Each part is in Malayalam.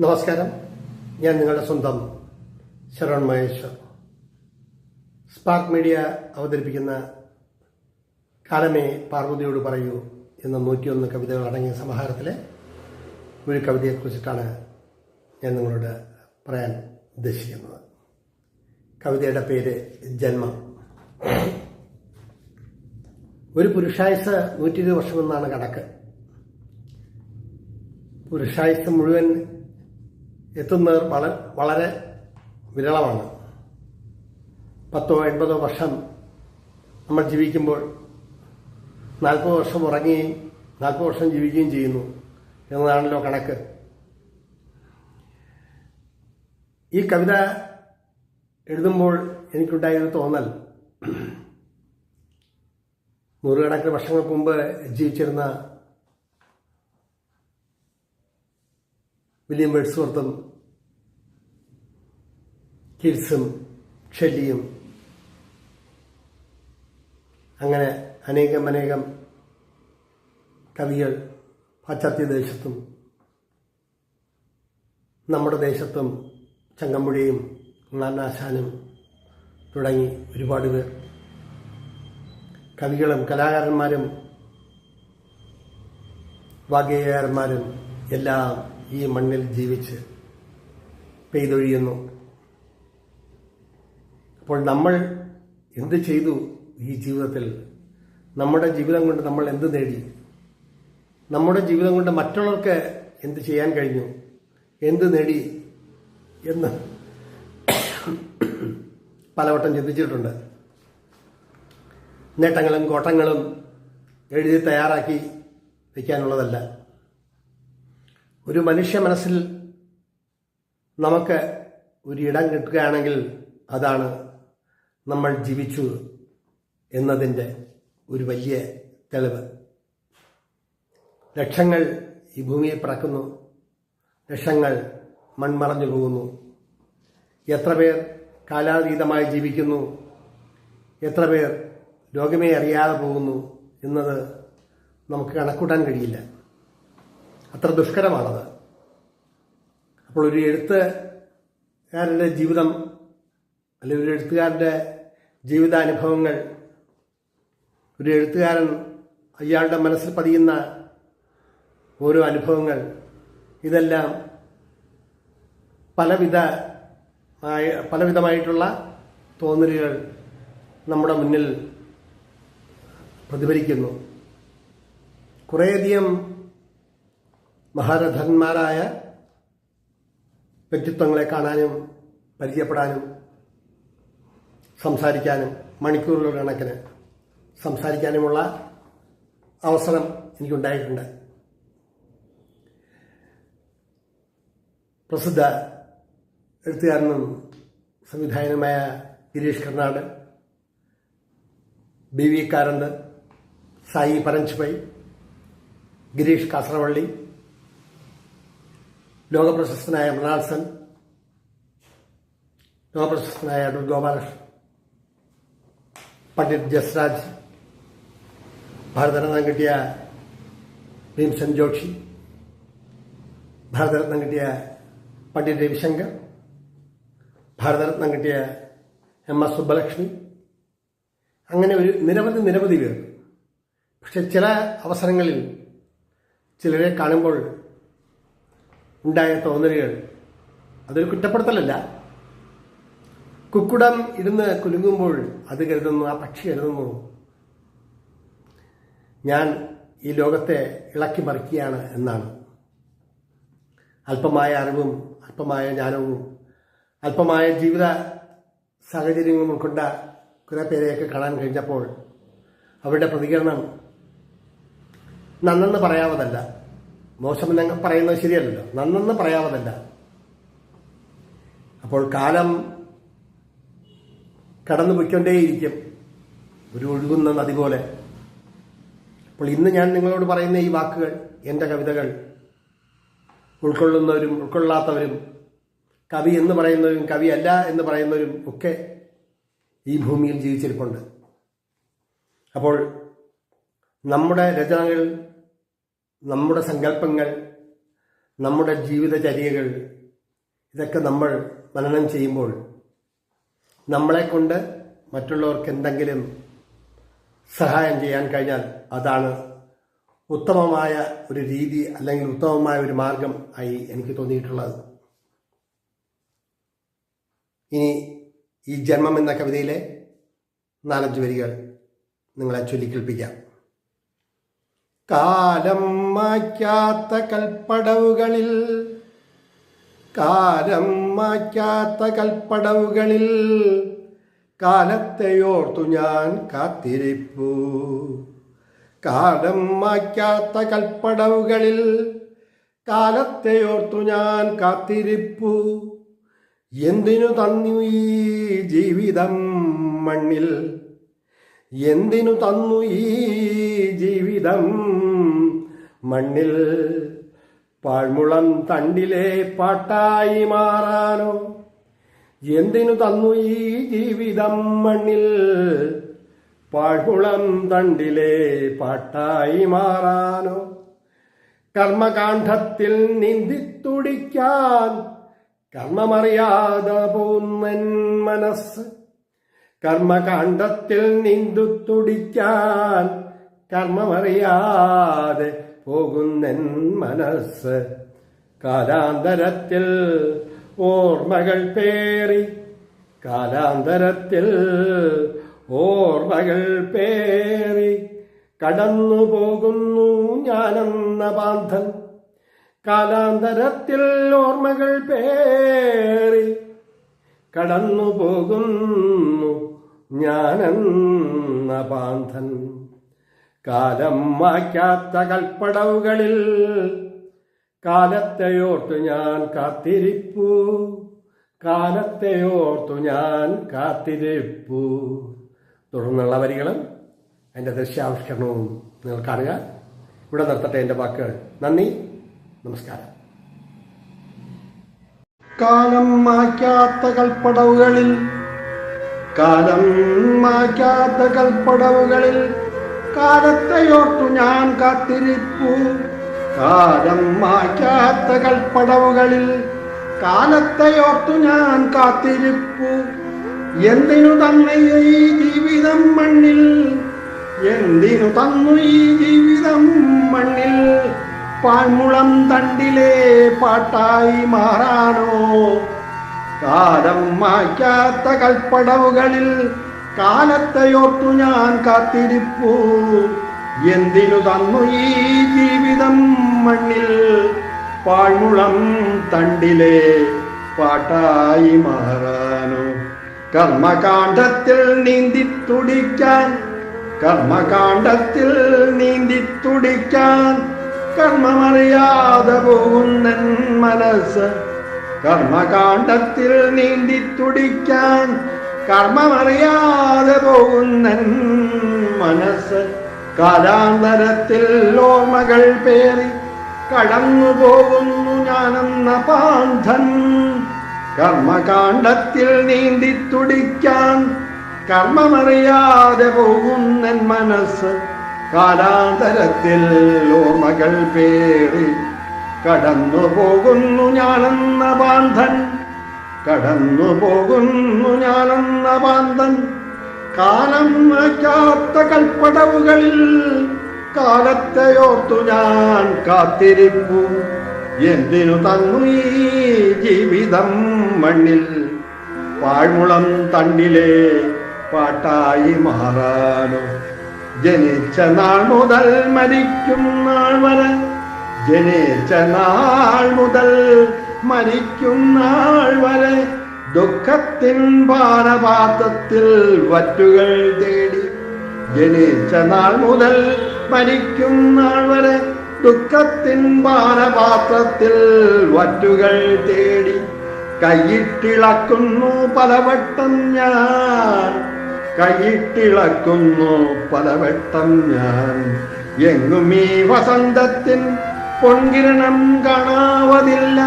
നമസ്കാരം. ഞാൻ നിങ്ങളുടെ സ്വന്തം ശരവൺ മഹേശ്വർ. സ്പാർക്ക് മീഡിയ അവതരിപ്പിക്കുന്ന കാലമേ പാർവതിയോട് പറയൂ എന്ന 101 കവിതകൾ അടങ്ങിയ സമാഹാരത്തിലെ ഒരു കവിതയെക്കുറിച്ചിട്ടാണ് ഞാൻ നിങ്ങളോട് പറയാൻ ഉദ്ദേശിക്കുന്നത്. കവിതയുടെ പേര് ജന്മം. ഒരു പുരുഷായുസ് 120 വർഷമെന്നാണ് കണക്ക്. പുരുഷായുസ് മുഴുവൻ എത്തുന്നവർ വളരെ വിരളമാണ്. 10-80 വർഷം നമ്മൾ ജീവിക്കുമ്പോൾ 40 വർഷം ഉറങ്ങുകയും 40 വർഷം ജീവിക്കുകയും ചെയ്യുന്നു എന്നതാണല്ലോ കണക്ക്. ഈ കവിത എഴുതുമ്പോൾ എനിക്കുണ്ടായൊരു തോന്നൽ, നൂറുകണക്കിന് വർഷങ്ങൾക്ക് മുമ്പ് ജീവിച്ചിരുന്ന വില്യം വേഡ്സ്വർത്തും കീറ്റ്സും ഷെല്ലിയും അങ്ങനെ അനേകം കവികൾ പാശ്ചാത്യ ദേശത്തും നമ്മുടെ ദേശത്തും ചങ്ങമ്പുഴയും നാനാശാനും തുടങ്ങി ഒരുപാട് പേർ കവികളും കലാകാരന്മാരും വാഗ്ഗേയകാരന്മാരും എല്ലാം ഈ മണ്ണിൽ ജീവിച്ച് പെയ്തൊഴിയുന്നു. അപ്പോൾ നമ്മൾ എന്ത് ചെയ്തു ഈ ജീവിതത്തിൽ? നമ്മുടെ ജീവിതം കൊണ്ട് നമ്മൾ എന്ത് നേടി? നമ്മുടെ ജീവിതം കൊണ്ട് മറ്റുള്ളവർക്ക് എന്ത് ചെയ്യാൻ കഴിഞ്ഞു? എന്ത് നേടി എന്ന് പലവട്ടം ചിന്തിച്ചിട്ടുണ്ട്. നേട്ടങ്ങളും കോട്ടങ്ങളും എഴുതി തയ്യാറാക്കി വയ്ക്കാനുള്ളതല്ല. ഒരു മനുഷ്യ മനസ്സിൽ നമുക്ക് ഒരു ഇടം കിട്ടുകയാണെങ്കിൽ അതാണ് നമ്മൾ ജീവിച്ചു എന്നതിൻ്റെ ഒരു വലിയ തെളിവ്. ലക്ഷങ്ങൾ ഈ ഭൂമിയിൽ പറക്കുന്നു, ലക്ഷങ്ങൾ മൺമറഞ്ഞു പോകുന്നു. എത്ര പേർ കാലാതീതമായി ജീവിക്കുന്നു, എത്ര പേർ ലോകമേ അറിയാതെ പോകുന്നു എന്നത് നമുക്ക് കണക്കൂട്ടാൻ കഴിയില്ല. അത്ര ദുഷ്കരമാണത്. അപ്പോൾ ഒരു എഴുത്തുകാരൻ്റെ ജീവിതം അല്ലെങ്കിൽ ഒരു എഴുത്തുകാരൻ്റെ ജീവിതാനുഭവങ്ങൾ, ഒരു എഴുത്തുകാരൻ അയാളുടെ മനസ്സിൽ പതിയുന്ന ഓരോ അനുഭവങ്ങൾ, ഇതെല്ലാം പലവിധമായിട്ടുള്ള തോന്നലുകൾ നമ്മുടെ മുന്നിൽ പ്രതിഫലിക്കുന്നു. കുറേയധികം മഹാരഥന്മാരായ വ്യക്തിത്വങ്ങളെ കാണാനും പരിചയപ്പെടാനും സംസാരിക്കാനും മണിക്കൂറുകൾ കണക്കിന് സംസാരിക്കാനുമുള്ള അവസരം എനിക്കുണ്ടായിട്ടുണ്ട്. പ്രസിദ്ധ എഴുത്തുകാരനും സംവിധായകനുമായ ഗിരീഷ് കർണാട്, BV കാരന്ത്, സായി പരഞ്ച്പൈ, ഗിരീഷ് കാസറവള്ളി, ലോകപ്രശസ്തനായ മൃണാൾ സെൻ, ലോകപ്രശസ്തനായ അടൂർ ഗോപാലകൃഷ്ണൻ, പണ്ഡിറ്റ് ജസ്രാജ്, ഭാരതരത്നം കിട്ടിയ ഭീംസെൻ ജോഷി, ഭാരതരത്നം കിട്ടിയ പണ്ഡിറ്റ് രവിശങ്കർ, ഭാരതരത്നം കിട്ടിയ MS സുബ്ബലക്ഷ്മി, അങ്ങനെ ഒരു നിരവധി പേർ. പക്ഷെ ചില അവസരങ്ങളിൽ ചിലരെ കാണുമ്പോൾ ഉണ്ടായ തോന്നലുകൾ, അതൊരു കുറ്റപ്പെടുത്തലല്ല. കുക്കുടം ഇരുന്ന് കുലുങ്ങുമ്പോൾ അത് കരുതുന്നു, ആ പക്ഷി കരുതുന്നു, ഞാൻ ഈ ലോകത്തെ ഇളക്കി മറിക്കുകയാണ് എന്നാണ്. അല്പമായ അറിവും അല്പമായ ജ്ഞാനവും അല്പമായ ജീവിത സാഹചര്യങ്ങളും ഉൾക്കൊണ്ട കുറെ പേരെയൊക്കെ കാണാൻ കഴിഞ്ഞപ്പോൾ അവരുടെ പ്രതികരണം നന്നെന്ന് പറയാവതല്ല. മോശമെന്ന് പറയുന്നത് ശരിയല്ലല്ലോ, നന്നെന്ന് പറയാവതല്ല. അപ്പോൾ കാലം കടന്നു പോയിക്കൊണ്ടേയിരിക്കും, ഒരു ഒഴുകുന്ന നദി പോലെ. അപ്പോൾ ഇന്ന് ഞാൻ നിങ്ങളോട് പറയുന്ന ഈ വാക്കുകൾ, എൻ്റെ കവിതകൾ ഉൾക്കൊള്ളുന്നവരും ഉൾക്കൊള്ളാത്തവരും, കവി എന്ന് പറയുന്നവരും കവി അല്ല എന്ന് പറയുന്നവരും ഒക്കെ ഈ ഭൂമിയിൽ ജീവിച്ചിരിപ്പുണ്ട്. അപ്പോൾ നമ്മുടെ രചനകൾ, നമ്മുടെ സങ്കല്പങ്ങൾ, നമ്മുടെ ജീവിതചര്യകൾ ഇതൊക്കെ നമ്മൾ മനനം ചെയ്യുമ്പോൾ നമ്മളെക്കൊണ്ട് മറ്റുള്ളവർക്ക് എന്തെങ്കിലും സഹായം ചെയ്യാൻ കഴിഞ്ഞാൽ അതാണ് ഉത്തമമായ ഒരു രീതി അല്ലെങ്കിൽ ഉത്തമമായ ഒരു മാർഗം ആയി എനിക്ക് തോന്നിയിട്ടുള്ളത്. ഇനി ഈ ജന്മം എന്ന കവിതയിലെ 4-5 വരികൾ നിങ്ങളെ ചൊല്ലിക്കേൾപ്പിക്കാം. കാലം മായ്ക്കാത്ത കൽപ്പടവുകളിൽ, കാലം മായ്ക്കാത്ത കൽപ്പടവുകളിൽ കാലത്തെയോർത്തു ഞാൻ കാത്തിരിപ്പു. കാലം മായ്ക്കാത്ത കൽപ്പടവുകളിൽ കാലത്തെയോർത്തു ഞാൻ കാത്തിരിപ്പു. എന്തിനു തന്നു ഈ ജീവിതം മണ്ണിൽ, എന്തിനു തന്നു ഈ ജീവിതം മണ്ണിൽ. പാഴ്മുളം തണ്ടിലെ പാട്ടായി മാറാനോ, എന്തിനു തന്നു ഈ ജീവിതം മണ്ണിൽ. പാഴ്മുളം തണ്ടിലെ പാട്ടായി മാറാനോ. കർമ്മകാണ്ഡത്തിൽ നീന്തിത്തുടിക്കാൻ കർമ്മമറിയാതെ പോകുന്നൻ മനസ്സ്. കർമ്മകാണ്ഡത്തിൽ നീന്തിത്തുടിക്കാൻ കർമ്മമറിയാതെ പോകുന്നൻ മനസ്സ്. കാലാന്തരത്തിൽ ഓർമ്മകൾ പേറി, കാലാന്തരത്തിൽ ഓർമ്മകൾ പേറി കടന്നു പോകുന്നു ഞാനെന്ന പാന്തൻ. കാലാന്തരത്തിൽ ഓർമ്മകൾ പേറി കടന്നു പോകുന്നു ഞാനെന്ന പാന്തൻ. കാലം മായ്ക്കാത്ത കൽപ്പടവുകളിൽ കാലത്തെയോർത്തു ഞാൻ കാത്തിരിപ്പു. കാലത്തെയോർത്തു ഞാൻ കാത്തിരിപ്പു. തുടർന്നുള്ള വരികളും അതിൻ്റെ ദൃശ്യാവിഷ്കരണവും നിങ്ങൾ കാണുക. ഇവിടെ നിർത്തട്ടെ എൻ്റെ വാക്കുകൾ. നന്ദി, നമസ്കാരം. കാലം മായ്ക്കാത്ത കൽപ്പടവുകളിൽ, കാലം മായ്ക്കാത്ത കൽപ്പടവുകളിൽ കാലത്തെയോർത്തു ഞാൻ കാത്തിരിപ്പു. കാലം മായ്ക്കാത്ത കൽപ്പടവുകളിൽ കാലത്തെയോർത്തു ഞാൻ കാത്തിരിപ്പു. എന്തിനു തന്നു ഈ ജീവിതം മണ്ണിൽ, എന്തിനു തന്നു ഈ ജീവിതം മണ്ണിൽ. പാഴ്മുളം തണ്ടിലെ പാട്ടായി മാറാനോ. കാലം മായ്ക്കാത്ത കൽപ്പടവുകളിൽ കാലത്തെയോർത്തു ഞാൻ കാത്തിരിപ്പു. എന്തിനു തന്നു ഈ ജീവിതം മണ്ണിൽ. പാഴ്മുളം തണ്ടിലെ പാട്ടായി മാറാനോ. കർമ്മകാണ്ഡത്തിൽ നീന്തിത്തുടിക്കാൻ, കർമ്മകാണ്ഡത്തിൽ നീന്തിത്തുടിക്കാൻ കർമ്മമറിയാതെ പോകുന്നൻ മനസ്സ്. കർമ്മകാണ്ഡത്തിൽ നീന്തിത്തുടിക്കാൻ കർമ്മമറിയാതെ പോകുന്നൻ മനസ്സ്. കാലാന്തരത്തിൽ ഓർമ്മകൾ പേറി കടന്നു പോകുന്നു ഞാനെന്ന പാന്തൻ. കർമ്മകാണ്ഡത്തിൽ നീന്തിത്തുടിക്കാൻ കർമ്മമറിയാതെ പോകുന്നൻ മനസ്സ്. കാലാന്തരത്തിൽ ഓർമ്മകൾ പേറി കടന്നു പോകുന്നു ഞാനെന്ന പാന്തൻ. കടന്നു പോകുന്നു ഞാനെന്ന പാന്തൻ. കാലം മായ്ക്കാത്ത കൽപ്പടവുകളിൽ കാലത്തെയോർത്തു ഞാൻ കാത്തിരിപ്പു. എന്തിനു തന്നു ഈ ജീവിതം മണ്ണിൽ. പാഴ്മുളം തണ്ടിലെ പാട്ടായി മാറാനോ. ജനിച്ച നാൾ മുതൽ മരിക്കും നാൾ വരെ, ജനിച്ച നാൾ മുതൽ മരിക്കും നാൾ വരെ ദുഃഖത്തിൻ പാനപാത്രത്തിൽ വറ്റുകൾ തേടി. ജനിച്ച നാൾ മുതൽ മരിക്കും നാൾ വരെ ദുഃഖത്തിൻ പാനപാത്രത്തിൽ വറ്റുകൾ തേടി. കൈയിട്ടിളക്കുന്നു പലവട്ടം ഞാൻ, കൈയിട്ടിളക്കുന്നു പലവട്ടം ഞാൻ. എങ്ങും ഈ വസന്തത്തിൻ പൊൻകിരണം കാണാവതില്ല.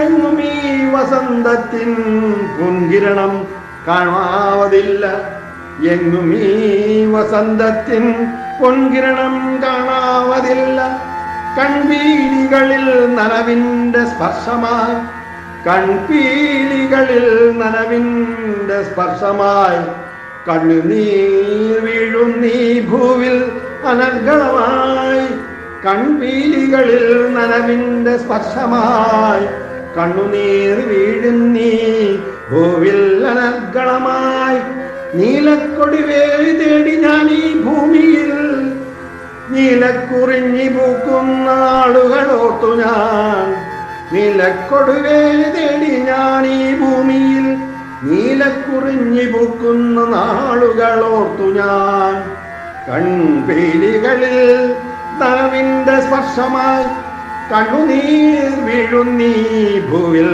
എങ്ങും ഈ വസന്തത്തിൻ പൊൻകിരണം കാണാവതില്ല. എങ്ങും ഈ വസന്തത്തിൻ പൊൻകിരണം കാണാവതില്ല. കൺപീലികളിൽ നനവിന്റെ സ്പർശമായി, കൺപീലികളിൽ നനവിന്റെ സ്പർശമായി, കണ്ണുനീർ വീഴുന്നീ ഭൂവിൽ അനർഗളമായി. കൺപീലികളിൽ നനവിന്റെ സ്പർശമായി, കണ്ണുനീർ വീഴുന്നീ ഭൂവിൽ അനർഗളമായി. നീലക്കൊടിവേലി തേടി ഞാൻ ഈ ഭൂമിയിൽ, നീലക്കുറിഞ്ഞി പൂക്കുന്ന നാളുകളോർത്തു ഞാൻ. നീലക്കൊടുവേലി തേടി ഞാൻ ഈ ഭൂമിയിൽ, നീലക്കുറിഞ്ഞി പൂക്കുന്ന നാളുകളോർത്തു ഞാൻ. കൺപീലികളിൽ നനവിന്റെ സ്പർശമായി, കണ്ണുനീർ വീഴുന്നീ ഭൂവിൽ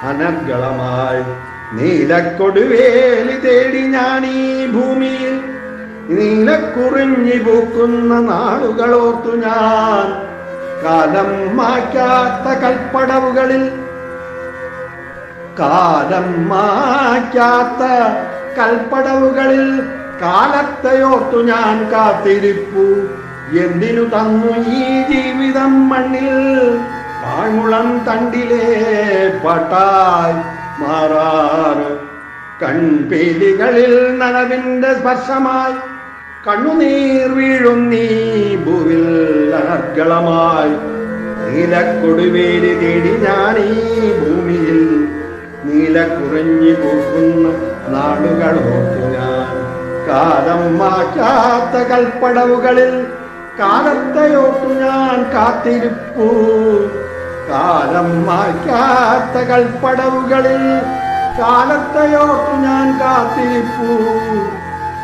അനർഗളമായി. നീലക്കൊടുവേലി തേടി ഞാൻ ഈ ഭൂമിയിൽ, നീലക്കുറിഞ്ഞി പൂക്കുന്ന നാളുകളോർത്തു ഞാൻ. കാലം മായ്ക്കാത്ത കൽപ്പടവുകളിൽ, കാലം മായ്ക്കാത്ത കൽപ്പടവുകളിൽ കാലത്തെയോർത്തു ഞാൻ കാത്തിരിപ്പു. എന്തിനു തന്നു ഈ ജീവിതം മണ്ണിൽ, പാഴ്മുളം തണ്ടിലെ പാട്ടായി മാറാറ്. കൺപീലികളിൽ നനവിന്റെ സ്പർശമായി, കണ്ണുനീർ വീഴുന്നീ ഭൂവിൽ അനർഗളമായി. നീലക്കൊടുവേലി തേടി ഞാൻ ഈ ഭൂമിയിൽ, നീലക്കുറിഞ്ഞി പൂക്കുന്ന നാടുകളോർത്തു ഞാൻ. കാലം മാറ്റാത്ത കൽപ്പടവുകളിൽ കാലത്തെയോർത്തു ഞാൻ കാത്തിരിപ്പു. കാലം മാറ്റാത്ത കൽപ്പടവുകളിൽ കാലത്തെയോർത്തു ഞാൻ കാത്തിരിപ്പു.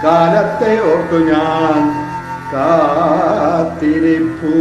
കാലത്തെയോർത്തു ഞാൻ കാത്തിരിപ്പു.